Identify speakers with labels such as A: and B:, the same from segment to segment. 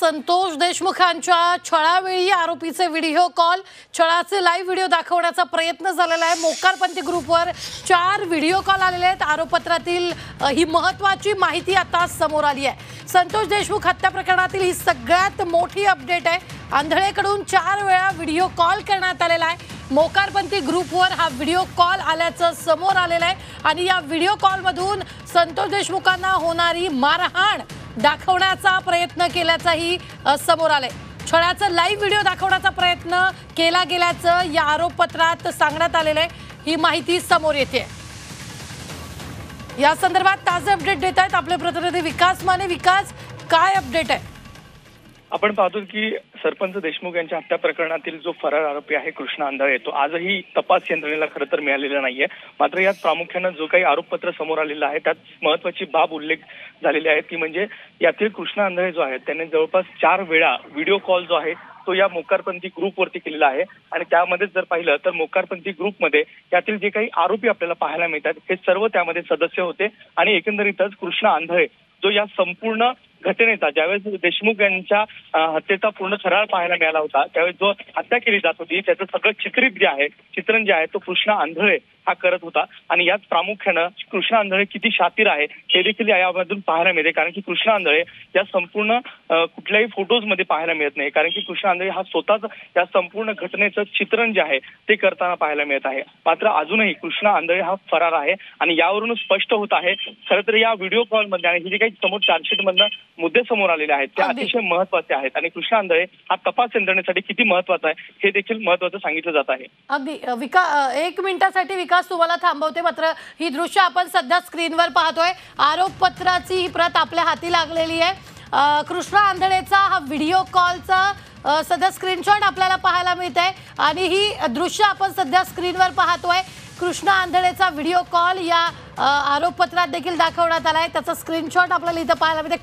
A: संतोष देशमुखांच्या छळावेळी आरोपीचे video call, छळाचे live video दाखवण्याचा प्रयत्न झालेला आहे। मोकारपंथी ग्रुपवर 4 व्हिडिओ कॉल आलेले आहेत। आरोपपत्रातील ही महत्त्वाची माहिती आता समोर आली आहे। संतोष देशमुख हत्या प्रकरणातील ही सगळ्यात मोठी अपडेट आहे। आंधळेकडून 4 वेळा व्हिडिओ कॉल करण्यात आलेला आहे। मोकारपंथी ग्रुपवर हा व्हिडिओ कॉल आल्याचं समोर आलेलं आहे आणि या व्हिडिओ कॉलमधून संतोष देशमुखांना होणारी मारहाण दाखवण्याचा प्रयत्न केल्याचाही समोर आले। छळाचा लाईव्ह व्हिडिओ दाखवण्याचा प्रयत्न केला गेल्याचं या आरोपपत्रात सांगण्यात आलेलं आहे। ही माहिती समोर येते। या संदर्भात ताजे अपडेट देत आहेत आपले प्रतिनिधी विकास माने। विकास, काय अपडेट आहे?
B: आपण पाहतो की सरपंच देशमुख यांच्या हत्या प्रकरणातील जो फरार आरोपी आहे कृष्णा आंधळे तो आजही तपास यंत्रणेला खरं तर मिळालेला नाहीये। मात्र यात प्रामुख्याने जो काही आरोपपत्र समोर आलेलं आहे त्यात महत्त्वाची बाब उल्लेख झालेली आहे ती म्हणजे यातील कृष्णा आंधळे जो आहे त्याने जवळपास 4 वेळा व्हिडिओ कॉल जो आहे तो या मोकारपंथी ग्रुपवरती केलेला आहे आणि त्यामध्ये जर पाहिलं तर मोकारपंथी ग्रुपमध्ये यातील जे काही आरोपी आपल्याला पाहायला मिळतात हे सर्व त्यामध्ये सदस्य होते आणि एकंदरीतच कृष्णा आंधळे जो या संपूर्ण घटनेचा ज्यावेळेस देशमुख यांच्या हत्येचा पूर्ण फराळ पाहायला मिळाला होता त्यावेळेस जो हत्या केली जात होती त्याचं सगळं चित्रण जे आहे तो कृष्णा आंधळे हा करत होता आणि यात प्रामुख्यानं कृष्णा आंधळे किती शातीर आहे हे देखील यामधून पाहायला मिळते। कारण की कृष्णा आंधळे या संपूर्ण कुठल्याही फोटोजमध्ये पाहायला मिळत नाही कारण की कृष्णा आंधळे हा स्वतःच या संपूर्ण घटनेचं चित्रण जे आहे ते करताना पाहायला मिळत आहे। मात्र अजूनही कृष्णा आंधळे हा फरार आहे आणि यावरून स्पष्ट होत आहे खरं तर या व्हिडिओ कॉलमध्ये आणि हे जे काही समोर चार्जशीटमधनं मुद्दे समोर आलेले आहेत ते अतिशय महत्त्वाचे आहेत आणि कृष्णा आंधळे हा तपास यंत्रणेसाठी किती महत्त्वाचा आहे हे देखील महत्त्वाचं सांगितलं जात आहे।
A: अगदी 1 मिनिटासाठी विकास तुम्हाला थांबवते। मात्र ही दृश्य आपण सध्या स्क्रीनवर पाहतोय। आरोपपत्राची ही प्रत आपल्या हाती लागलेली आहे। कृष्णा आंधळेचा हा व्हिडिओ कॉलचा सध्या स्क्रीनशॉट आपल्याला पाहायला मिळतंय आणि ही दृश्य आपण सध्या स्क्रीनवर पाहतोय। कृष्णा आंधळेचा व्हिडिओ कॉल या आरोपपत्रात देखील दाखवण्यात आलाय। त्याचा स्क्रीनशॉट आपल्याला इथं पाहायला मिळते।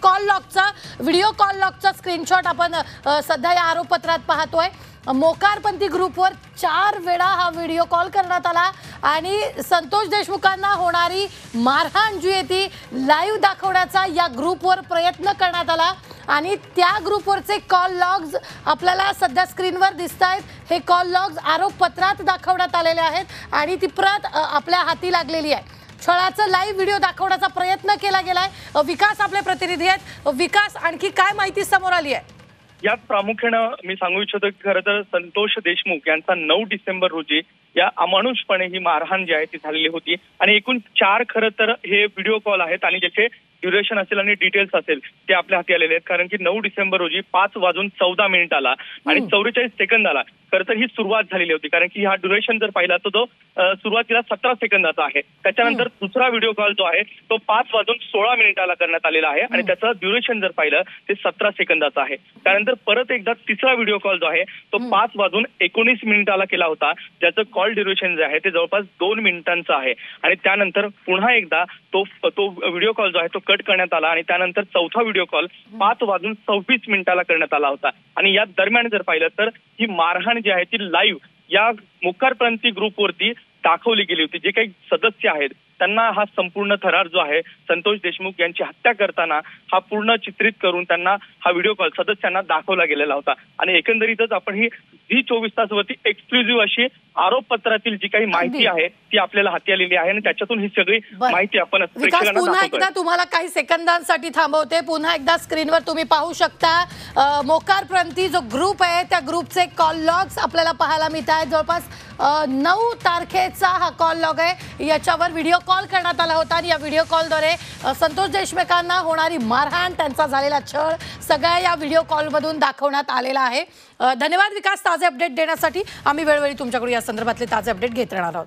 A: व्हिडिओ कॉल लॉगचा स्क्रीनशॉट आपण सध्या या आरोपपत्रात पाहतोय। मोकारपंथी ग्रुपवर 4 वेळा हा व्हिडिओ कॉल करण्यात आला आणि संतोष देशमुखांना होणारी मारहाण जी आहे ती लाईव्ह दाखवण्याचा या ग्रुपवर प्रयत्न करण्यात आला आणि त्या ग्रुपवरचे कॉल लॉग्स आपल्याला सध्या स्क्रीनवर दिसत आहेत। हे कॉल लॉग्स आरोपपत्रात दाखवण्यात आलेले आहेत आणि ती प्रत आपल्या हाती लागलेली आहे। छळाचा लाईव्ह व्हिडिओ दाखवण्याचा प्रयत्न केला गेलाय। विकास आपले प्रतिनिधी आहेत। विकास, आणखी काय माहिती समोर आली आहे?
B: यात प्रामुख्यानं मी सांगू इच्छितो की खरं तर संतोष देशमुख यांचा 9 डिसेंबर रोजी या अमानुषपणे ही मारहाण जी आहे ती झालेली होती आणि एकूण 4 खरं तर हे व्हिडिओ कॉल आहेत आणि ज्याचे ड्युरेशन असेल आणि डिटेल्स असेल ते आपल्या हाती आलेले आहेत। कारण की 9 डिसेंबर रोजी 5:14 आणि 44 सेकंदाला खरं तर ही सुरुवात झालेली होती। कारण की हा ड्युरेशन जर पाहिला तर तो सुरुवातीला 17 सेकंदाचा आहे। त्याच्यानंतर दुसरा व्हिडिओ कॉल जो आहे तो 5:16 करण्यात आलेला आहे आणि त्याचं ड्युरेशन जर पाहिलं ते 17 सेकंदाचा आहे। त्यानंतर परत एकदा तिसरा व्हिडिओ कॉल जो आहे तो 5:19 केला होता ज्याचं कॉल ड्युरेशन जे आहे ते जवळपास 2 मिनिटांचं आहे आणि त्यानंतर पुन्हा एकदा तो व्हिडिओ कॉल जो आहे तो कट करण्यात आला आणि त्यानंतर चौथा व्हिडिओ कॉल 5:26 करण्यात आला होता आणि या दरम्यान जर पाहिलं तर ही मारहाण जी आहे ती लाईव्ह या मोकारपंथी ग्रुपवरती दाखवली गेली होती। जे काही सदस्य आहेत त्यांना हा संपूर्ण थरार जो आहे संतोष देशमुख यांची हत्या करताना हा पूर्ण चित्रित करून त्यांना हा व्हिडिओ कॉल सदस्यांना दाखवला गेलेला होता आणि एकंदरीतच आपण ही झी24 तासवरती एक्सक्लुझिव्ह अशी आरोपपत्रातील जी काही माहिती आहे ती आपल्याला हाती आलेली आहे आणि त्याच्यातून ही सगळी माहिती आपण प्रेक्षकांना
A: पुन्हा एकदा तुम्हाला काही सेकंदांसाठी थांबवते। पुन्हा एकदा स्क्रीनवर तुम्ही पाहू शकता मोकारपंथी जो ग्रुप आहे त्या ग्रुपचे कॉल लॉग्स आपल्याला पाहायला मिळत आहेत। जवळपास 9 तारखेचा हा कॉल लॉग आहे। याच्यावर व्हिडिओ कॉल करण्यात आला होता आणि या व्हिडिओ कॉलद्वारे संतोष देशमुखांना होणारी मारहाण, त्यांचा झालेला छळ सगळ्या या व्हिडिओ कॉलमधून दाखवण्यात आलेला आहे। धन्यवाद विकास ताजे अपडेट देण्यासाठी। आम्ही वेळोवेळी तुमच्याकडून या संदर्भातले ताजे अपडेट घेत राहणार आहोत।